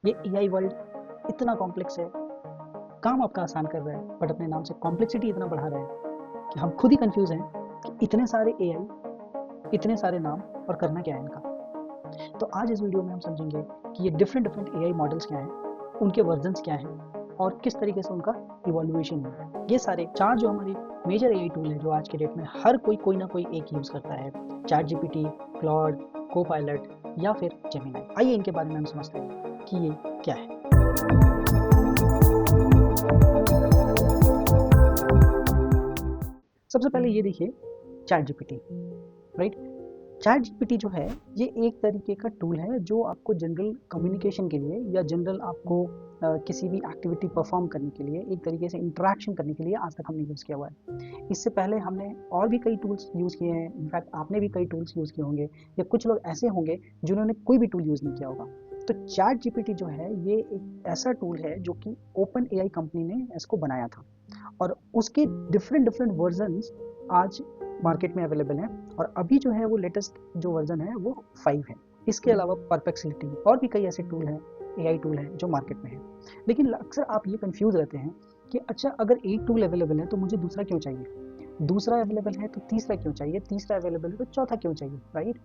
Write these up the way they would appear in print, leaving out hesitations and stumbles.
ये AI world इतना complex है, काम आपका आसान कर रहा है बट अपने नाम से कॉम्प्लेक्सिटी इतना बढ़ा रहा है कि हम खुद ही कंफ्यूज हैं कि इतने सारे एआई, इतने सारे नाम और करना क्या है इनका। तो आज इस वीडियो में हम समझेंगे कि ये डिफरेंट डिफरेंट एआई मॉडल्स क्या हैं, उनके वर्जन्स क्या हैं और किस तरीके से उनका इवोल्यूशन हुआ है। ये सारे चार जो हमारे मेजर एआई टूल हैं जो आज के डेट में हर कोई ना कोई एक यूज़ करता है, चैट जीपीटी, क्लॉड, कोपायलट या फिर जेमिनी। आइए इनके बारे में हम समझते हैं कि ये क्या है। सबसे पहले ये देखिए chat GPT, right. Chat GPT जो है ये एक तरीके का टूल है जो आपको जनरल कम्युनिकेशन के लिए या जनरल आपको किसी भी एक्टिविटी परफॉर्म करने के लिए, एक तरीके से इंटरेक्शन करने के लिए आज तक हमने यूज़ किया हुआ है। इससे पहले हमने और भी कई टूल्स यूज़ किए हैं, इनफैक्ट आपने भी कई टूल्स यूज़ किए होंगे या कुछ लोग ऐसे होंगे जिन्होंने कोई भी टूल यूज़ नहीं किया होगा। तो चैट जीपीटी जो है ये एक ऐसा टूल है जो कि ओपन एआई कंपनी ने इसको बनाया था और उसके डिफरेंट डिफरेंट वर्जन्स आज मार्केट में अवेलेबल हैं और अभी जो है वो लेटेस्ट जो वर्जन है वो 5 है। इसके अलावा परप्लेक्सिटी और भी कई ऐसे टूल हैं, एआई टूल हैं जो मार्केट में है। लेकिन अक्सर आप ये कंफ्यूज रहते हैं कि अच्छा अगर एक टूल अवेलेबल है तो मुझे दूसरा क्यों चाहिए, दूसरा अवेलेबल है तो तीसरा क्यों चाहिए, तीसरा अवेलेबल है तो चौथा क्यों चाहिए, राइट।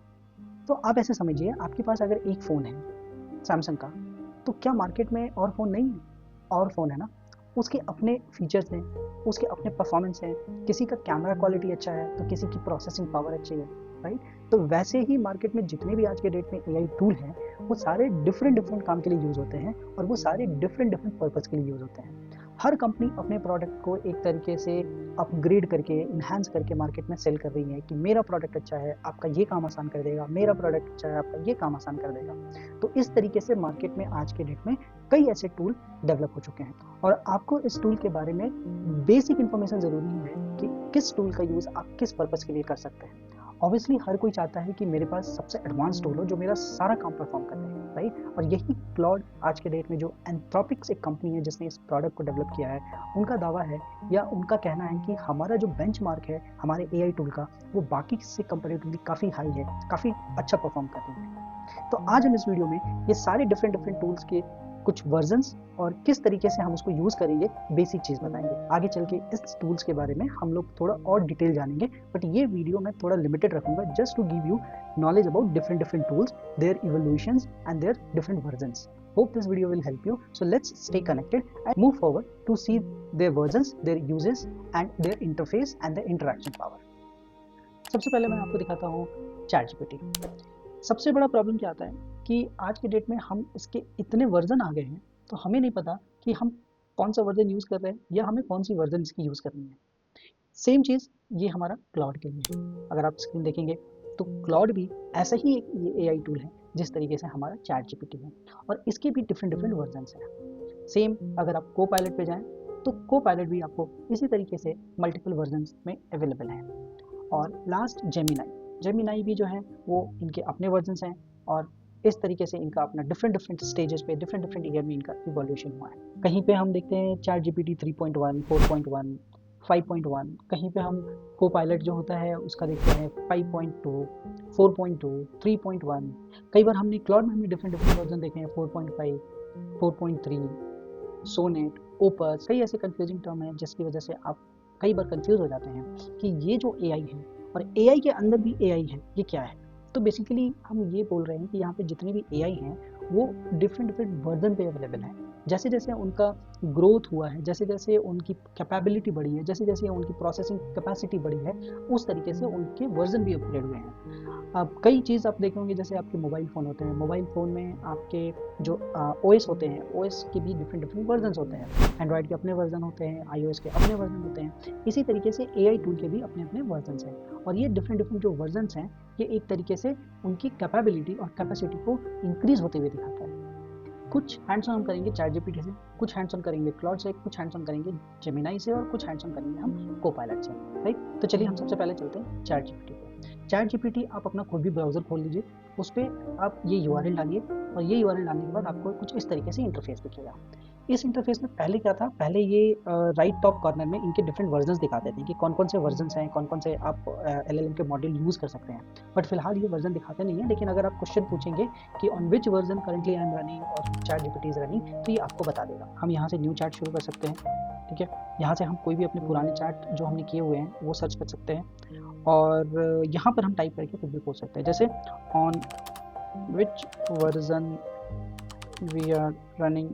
तो आप ऐसे समझिए, आपके पास अगर एक फ़ोन है सैमसंग का, तो क्या मार्केट में और फ़ोन नहीं है? और फ़ोन है ना, उसके अपने फीचर्स हैं, उसके अपने परफॉर्मेंस हैं, किसी का कैमरा क्वालिटी अच्छा है तो किसी की प्रोसेसिंग पावर अच्छी है, राइट। तो वैसे ही मार्केट में जितने भी आज के डेट में एआई टूल हैं वो सारे डिफरेंट डिफरेंट काम के लिए यूज़ होते हैं और वो सारे डिफरेंट डिफरेंट पर्पज़ के लिए यूज़ होते हैं। हर कंपनी अपने प्रोडक्ट को एक तरीके से अपग्रेड करके, इन्हांस करके मार्केट में सेल कर रही है कि मेरा प्रोडक्ट अच्छा है, आपका ये काम आसान कर देगा, मेरा प्रोडक्ट अच्छा है, आपका ये काम आसान कर देगा। तो इस तरीके से मार्केट में आज के डेट में कई ऐसे टूल डेवलप हो चुके हैं और आपको इस टूल के बारे में बेसिक इन्फॉर्मेशन ज़रूरी है कि किस टूल का यूज़ आप किस पर्पज़ के लिए कर सकते हैं। ऑब्वियसली हर कोई चाहता है कि मेरे पास सबसे एडवांस टूल हो जो मेरा सारा काम परफॉर्म कर दे, राइट। और यही क्लॉड आज के डेट में जो एंथ्रोपिक्स एक कंपनी है जिसने इस प्रोडक्ट को डेवलप किया है, उनका दावा है या उनका कहना है कि हमारा जो बेंचमार्क है हमारे एआई टूल का वो बाकी से कंपैरेटिवली काफ़ी हाई है, काफ़ी अच्छा परफॉर्म कर रही है। तो आज हम इस वीडियो में ये सारे डिफरेंट डिफरेंट टूल्स के कुछ वर्जन्स और किस तरीके से हम उसको यूज़ करेंगे बेसिक चीज़ बताएंगे। आगे चल के इस टूल्स के बारे में हम लोग थोड़ा और डिटेल जानेंगे, बट ये वीडियो मैं थोड़ा लिमिटेड रखूंगा just to give you knowledge about different different tools, their evolutions and their different versions. Hope this video will help you. So let's stay connected and move forward to see their versions, their uses and their interface and their interaction power. सबसे पहले मैं आपको दिखाता हूँ chat GPT. सबसे बड़ा problem क्या आता है कि आज के डेट में हम इसके इतने वर्जन आ गए हैं तो हमें नहीं पता कि हम कौन सा वर्जन यूज़ कर रहे हैं या हमें कौन सी वर्जन इसकी यूज़ करनी है। सेम चीज़ ये हमारा क्लाउड के लिए है। अगर आप स्क्रीन देखेंगे तो क्लाउड भी ऐसा ही एक ये एआई टूल है जिस तरीके से हमारा चैट जीपीटी है और इसके भी डिफरेंट डिफरेंट वर्जन्स हैं। सेम अगर आप को पायलट पे जाएं तो को पायलट भी आपको इसी तरीके से मल्टीपल वर्जन्स में अवेलेबल है। और लास्ट जेमिनाई भी जो है वो इनके अपने वर्जन्स हैं और इस तरीके से इनका अपना डिफरेंट डिफरेंट स्टेजेस पे डिफरेंट डिफरेंट ईयर में इनका इवोल्यूशन हुआ है। कहीं पे हम देखते हैं चैट जीपीटी 3.1, 4.1, 5.1, कहीं पे हम को पायलट जो होता है उसका देखते हैं 5.2, 4.2, 3.1। कई बार हमने क्लाउड में भी डिफरेंट डिफरेंट वर्जन देखे हैं 4.5, 4.3, सोनेट, ओपस। कई ऐसे कंफ्यूजिंग टर्म हैं जिसकी वजह से आप कई बार कंफ्यूज हो जाते हैं कि ये जो एआई है और एआई के अंदर भी एआई है, ये क्या है। तो बेसिकली हम ये बोल रहे हैं कि यहाँ पे जितने भी एआई हैं वो डिफरेंट डिफरेंट वर्जन पे अवेलेबल हैं। जैसे जैसे उनका ग्रोथ हुआ है, जैसे जैसे उनकी कैपेबिलिटी बढ़ी है, जैसे जैसे उनकी प्रोसेसिंग कैपेसिटी बढ़ी है, उस तरीके से उनके वर्जन भी अपग्रेड हुए हैं। अब कई चीज़ आप देखेंगे, जैसे आपके मोबाइल फ़ोन होते हैं, मोबाइल फ़ोन में आपके जो ओएस होते हैं, ओएस के भी डिफरेंट डिफरेंट वर्जन्स होते हैं। एंड्रॉयड के अपने वर्जन होते हैं, आईओएस के अपने वर्जन होते हैं। इसी तरीके से एआई टूल के भी अपने अपने वर्जन्स हैं और ये डिफरेंट डिफरेंट जो वर्जन्स हैं ये एक तरीके से उनकी कैपेबिलिटी और कैपेसिटी को इंक्रीज होते हुए दिखाता है। कुछ हैंड्स ऑन हम करेंगे चैट जीपीटी से, कुछ हैंड्स ऑन करेंगे क्लाउड से, कुछ हैंड्स ऑन करेंगे जेमिनाई से और कुछ हैंड्स ऑन करेंगे हम कोपायलट से, राइट। तो चलिए हम सबसे पहले चलते हैं चैट जीपीटी पे। चैट जीपीटी आप अपना खुद भी ब्राउज़र खोल लीजिए, उस पर आप ये यूआरएल डालिए और ये यूआरएल डालने के बाद आपको कुछ इस तरीके से इंटरफेस दिखेगा। इस इंटरफेस में पहले क्या था, पहले ये राइट टॉप कॉर्नर में इनके डिफरेंट वर्जन्स दिखाते थे कि कौन कौन से वर्जन्स हैं, कौन कौन से आप एलएलएम के मॉडल यूज़ कर सकते हैं। बट फिलहाल ये वर्जन दिखाते नहीं है, लेकिन अगर आप क्वेश्चन पूछेंगे कि on which version currently I am running और चैट जीपीटी इज रनिंग, तो ये आपको बता देगा। हम यहाँ से न्यू चैट शुरू कर सकते हैं, ठीक है। यहाँ से हम कोई भी अपने पुराने चैट जो हमने किए हुए हैं वो सर्च कर सकते हैं, और यहाँ पर हम टाइप करके कुछ भी पूछ सकते हैं, जैसे on which version we are running,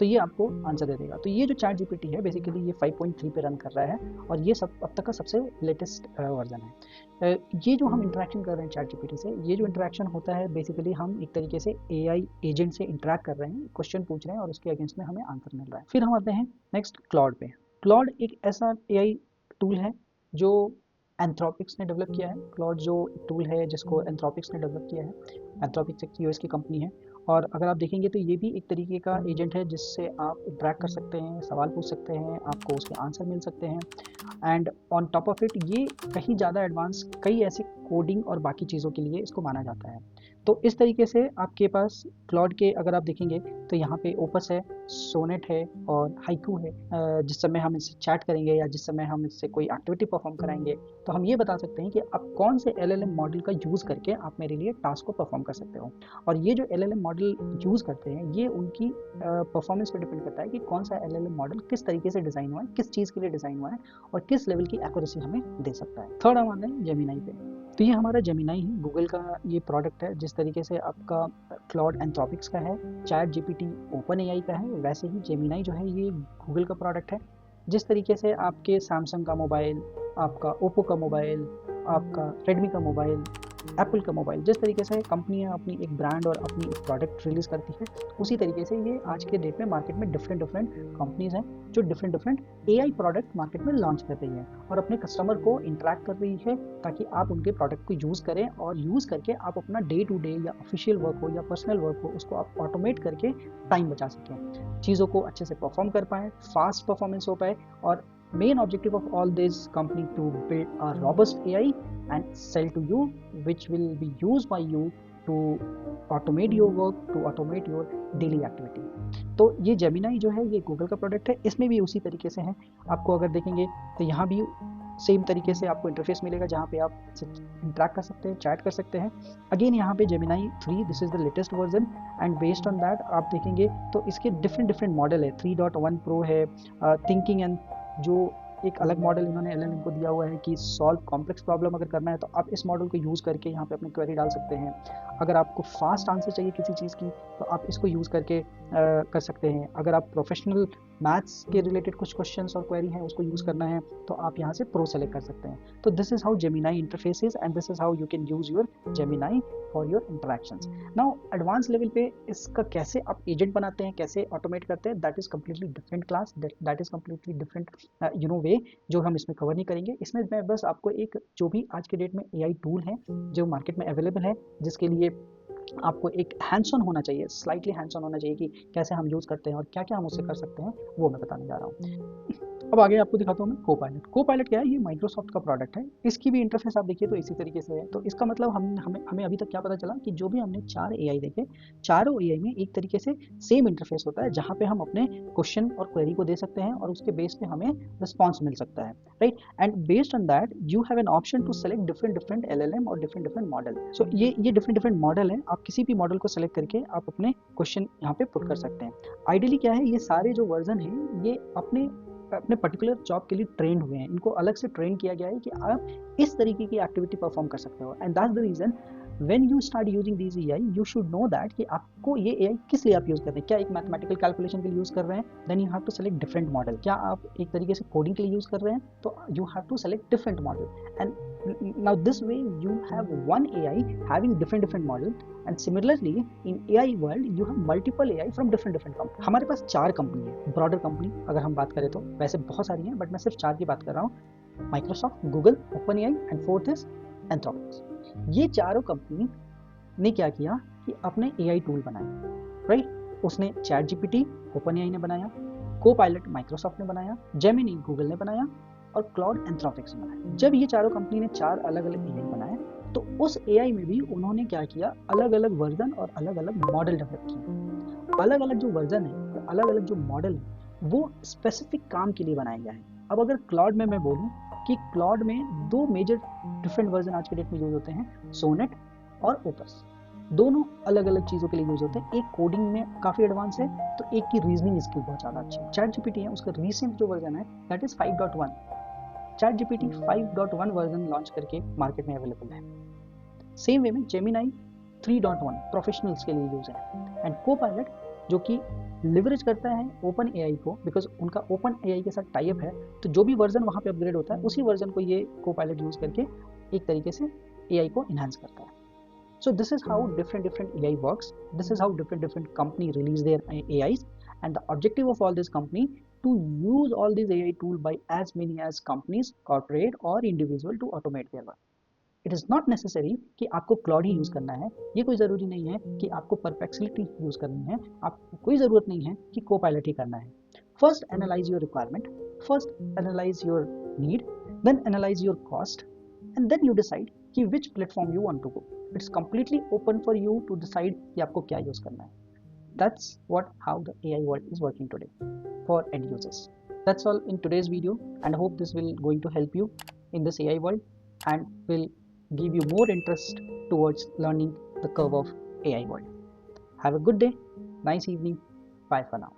तो ये आपको आंसर दे देगा। तो ये जो चैट जीपीटी है बेसिकली ये 5.3 पे रन कर रहा है, और ये सब अब तक का सबसे लेटेस्ट वर्जन है। ये जो हम इंटरेक्शन कर रहे हैं चैट जीपीटी से, ये जो इंटरेक्शन होता है बेसिकली हम एक तरीके से एआई एजेंट से इंटरेक्ट कर रहे हैं, क्वेश्चन पूछ रहे हैं और उसके अगेंस्ट में हमें आंसर मिल रहा है। फिर हम आते हैं नेक्स्ट क्लॉड पे। क्लॉड एक ऐसा एआई टूल है जो एंथ्रोपिक्स ने डेवलप किया है। क्लॉड जो टूल है जिसको एंथ्रोपिक्स ने डेवलप किया है, एंथ्रोपिक्स एक यूएस की कंपनी है, और अगर आप देखेंगे तो ये भी एक तरीके का एजेंट है जिससे आप इंटरेक्ट कर सकते हैं, सवाल पूछ सकते हैं, आपको उसके आंसर मिल सकते हैं। And on top of it ये कहीं ज़्यादा एडवांस कई ऐसे कोडिंग और बाकी चीज़ों के लिए इसको माना जाता है। तो इस तरीके से आपके पास क्लॉड के अगर आप देखेंगे तो यहाँ पे ओपस है, सोनेट है और हाइकू है। जिस समय हम इससे चैट करेंगे या जिस समय हम इससे कोई एक्टिविटी परफॉर्म कराएंगे तो हम ये बता सकते हैं कि आप कौन से एलएलएम मॉडल का यूज़ करके आप मेरे लिए टास्क को परफॉर्म कर सकते हो। और ये जो एलएलएम मॉडल यूज़ करते हैं ये उनकी परफॉर्मेंस पे डिपेंड करता है कि कौन सा एलएलएम मॉडल किस तरीके से डिज़ाइन हुआ है, किस चीज़ के लिए डिज़ाइन हुआ है और किस लेवल की एक्यूरेसी हमें दे सकता है। थर्ड हम आते हैं जेमिनाई पे। तो ये हमारा जेमिनाई है, गूगल का ये प्रोडक्ट है। जिस तरीके से आपका क्लॉड एंथ्रोपिक्स का है, चैट जीपीटी ओपन एआई का है, वैसे ही जेमिनाई जो है ये गूगल का प्रोडक्ट है। जिस तरीके से आपके सैमसंग का मोबाइल, आपका ओप्पो का मोबाइल, आपका रेडमी का मोबाइल, एप्पल का मोबाइल, जिस तरीके से कंपनियां अपनी एक ब्रांड और अपनी एक प्रोडक्ट रिलीज़ करती है, उसी तरीके से ये आज के डेट में मार्केट में डिफरेंट कंपनीज हैं जो डिफरेंट एआई प्रोडक्ट मार्केट में लॉन्च कर रही है और अपने कस्टमर को इंटरेक्ट कर रही है ताकि आप उनके प्रोडक्ट को यूज़ करें और यूज़ करके आप अपना डे टू डे या ऑफिशियल वर्क हो या पर्सनल वर्क हो उसको आप ऑटोमेट करके टाइम बचा सकें, चीज़ों को अच्छे से परफॉर्म कर पाएँ, फास्ट परफॉर्मेंस हो पाए। और main objective of all this company to build a robust AI and sell to you, which will be used by you to automate your work, to automate your daily activity. तो ये Gemini जो है ये Google का product है, इसमें भी उसी तरीके से है। आपको अगर देखेंगे तो यहाँ भी सेम तरीके से आपको इंटरफेस मिलेगा जहाँ पे आप इंटरेक्ट कर सकते हैं, चैट कर सकते हैं। अगेन यहाँ पे Gemini 3 this is the latest version and based on that आप देखेंगे तो इसके डिफरेंट मॉडल है। 3.1 प्रो है, थिंकिंग एंड जो एक अलग मॉडल इन्होंने एलएलएम को दिया हुआ है कि सॉल्व कॉम्प्लेक्स प्रॉब्लम अगर करना है तो आप इस मॉडल को यूज़ करके यहाँ पे अपनी क्वेरी डाल सकते हैं। अगर आपको फास्ट आंसर चाहिए किसी चीज़ की तो आप इसको यूज़ करके कर सकते हैं। अगर आप प्रोफेशनल मैथ्स के रिलेटेड कुछ क्वेश्चंस और क्वेरी हैं उसको यूज़ करना है तो आप यहाँ से प्रो सेलेक्ट कर सकते हैं। तो this is how Gemini interface is and this is how you can use your Gemini for your interactions. Now advance level पे इसका कैसे आप एजेंट बनाते हैं, कैसे ऑटोमेट करते हैं, that is completely different class, that is completely different way जो हम इसमें कवर नहीं करेंगे। इसमें मैं बस आपको एक जो भी आज के डेट में एआई टूल है जो मार्केट में अवेलेबल है जिसके लिए आपको एक हैंड्स ऑन होना चाहिए, स्लाइटली हैंड्स ऑन होना चाहिए कि कैसे हम यूज़ करते हैं और क्या क्या हम उससे कर सकते हैं, वो मैं बताने जा रहा हूँ। अब आगे आपको दिखाता हूँ मैं कोपायलट। कोपायलट क्या है, ये माइक्रोसॉफ्ट का प्रोडक्ट है। इसकी भी इंटरफेस आप देखिए तो इसी तरीके से है। तो इसका मतलब हमें अभी तक क्या पता चला कि जो भी हमने 4 एआई देखे, चारों एआई में एक तरीके से सेम इंटरफेस होता है जहाँ पे हम अपने क्वेश्चन और क्वेरी को दे सकते हैं और उसके बेस पे हमें रिस्पॉन्स मिल सकता है, right. And based on that you have an option to select different LLM और डिफरेंट मॉडल। सो ये डिफरेंट मॉडल है, आप किसी भी मॉडल को सेलेक्ट करके आप अपने क्वेश्चन यहाँ पे पुट कर सकते हैं। आइडियली क्या है, ये सारे जो वर्जन हैं ये अपने पर्टिकुलर जॉब के लिए ट्रेंड हुए हैं, इनको अलग से ट्रेन किया गया है कि आप इस तरीके की एक्टिविटी परफॉर्म कर सकते हो। And that's the reason when you start using these AI you should know that कि आपको ये एआई किस लिए आप यूज़ कर रहे हैं। क्या एक मैथमेटिकल कैलकुलेशन के लिए यूज़ कर रहे हैं, then you have to select different model. क्या आप एक तरीके से कोडिंग के लिए यूज़ कर रहे हैं तो you have to select different model. And now this way you have one AI having different model and similarly in AI world you have multiple AI from different company. हमारे पास 4 company है, broader company अगर हम बात करें तो वैसे बहुत सारी हैं बट मैं सिर्फ 4 की बात कर रहा हूँ, Microsoft, Google, OpenAI and fourth is Anthropic's. ये चारों कंपनी ने क्या किया कि अपने एआई टूल बनाए, राइट। उसने चैट जीपीटी ओपन एआई ने बनाया, कोपायलट माइक्रोसॉफ्ट ने बनाया, जेमिनी गूगल ने बनाया और क्लाउड एंथ्रोपिक्स ने बनाया। जब ये चारों कंपनी ने 4 अलग अलग एआई बनाए तो उस एआई में भी उन्होंने क्या किया, अलग अलग वर्जन और अलग अलग मॉडल डेवलप किए। अलग अलग जो वर्जन है और अलग अलग जो मॉडल है वो स्पेसिफिक काम के लिए बनाए गए हैं। अब अगर क्लाउड में मैं बोलूँ कि क्लाउड में 2 मेजर डिफरेंट वर्जन आज के डेट में यूज होते हैं, सोनेट और ओपस। दोनों अलग अलग चीज़ों के लिए यूज होते हैं। एक कोडिंग में काफ़ी एडवांस है तो एक की रीजनिंग स्किल बहुत ज़्यादा अच्छी है। चैट जीपीटी है, उसका रिसेंट जो वर्जन है that is 5.1। Chat GPT 5.1 version launch करके मार्केट में अवेलेबल है। सेम वे में जेमिनाई 3.1 प्रोफेशनल्स के लिए यूज है। एंड कोपायलट जो कि लिवरेज करता है ओपन एआई को, बिकॉज उनका ओपन एआई के साथ टाई अप है, तो जो भी वर्जन वहाँ पे अपग्रेड होता है उसी वर्जन को ये कोपायलट यूज करके एक तरीके से एआई को इन्हांस करता है। So this is how different AI works. This is how different company release their AIs, and the objective of all this company to use all these AI tool by as many as companies, corporate or individual to automate their work. It is not necessary कि आपको cloud ही use करना है। ये कोई जरूरी नहीं है कि आपको परप्लेक्सिटी यूज करनी है। आपको कोई जरूरत नहीं है कि कोपायलट ही करना है। First analyse your requirement, first analyse your need, then analyse your cost, and then you decide कि which platform you want to go. It's completely open for you to decide कि आपको क्या यूज करना है। That's how the AI world is working today for end users. That's all in today's video, and I hope this will going to help you in this AI world and will give you more interest towards learning the curve of AI world. Have a good day, nice evening, bye for now.